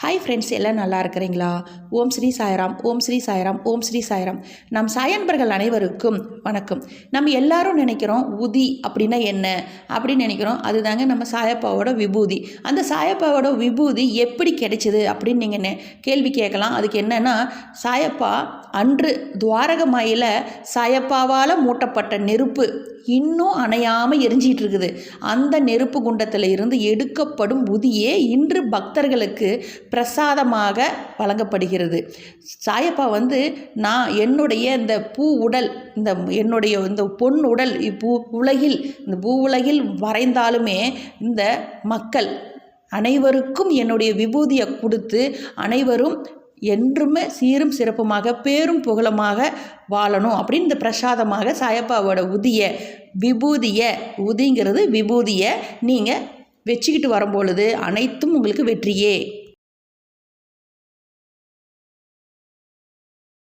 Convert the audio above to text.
Hi friends, எல்லாம் நல்லா இருக்கிறீங்களா? ஓம் ஸ்ரீ சாய்ராம், ஓம் ஸ்ரீ சாய்ராம், ஓம் ஸ்ரீ சாய்ராம். நம் சாயன்பர்கள் அனைவருக்கும் வணக்கம். நம்ம எல்லாரும் நினைக்கிறோம் உதி அப்படின்னா என்ன அப்படின்னு நினைக்கிறோம். அதுதாங்க நம்ம சாயப்பாவோட விபூதி. அந்த சாயப்பாவோட விபூதி எப்படி கிடைச்சிது அப்படின்னு நீங்கள் கேள்வி கேட்கலாம். அதுக்கு என்னென்னா, சாயப்பா அன்று துவாரகமாயில் சாயப்பாவால் மூட்டப்பட்ட நெருப்பு இன்னும் அணையாமல் எரிஞ்சிகிட்டு இருக்குது. அந்த நெருப்பு குண்டத்தில் இருந்து எடுக்கப்படும் உதியே இன்று பக்தர்களுக்கு பிரசாதமாக வழங்கப்படுகிறது. சாயப்பா நான் என்னுடைய இந்த பூ உடல், என்னுடைய இந்த பொன் உடல் இந்த பூ உலகில் வரைந்தாலுமே இந்த மக்கள் அனைவருக்கும் என்னுடைய விபூதியை கொடுத்து அனைவரும் என்றுமே சீரும் சிறப்புமாக பேரும் புகழமாக வாழணும் அப்படின்னு இந்த பிரசாதமாக சாயப்பாவோட உதிங்கிறது விபூதியை நீங்கள் வச்சுக்கிட்டு வரும்பொழுது அனைத்தும் உங்களுக்கு வெற்றியே.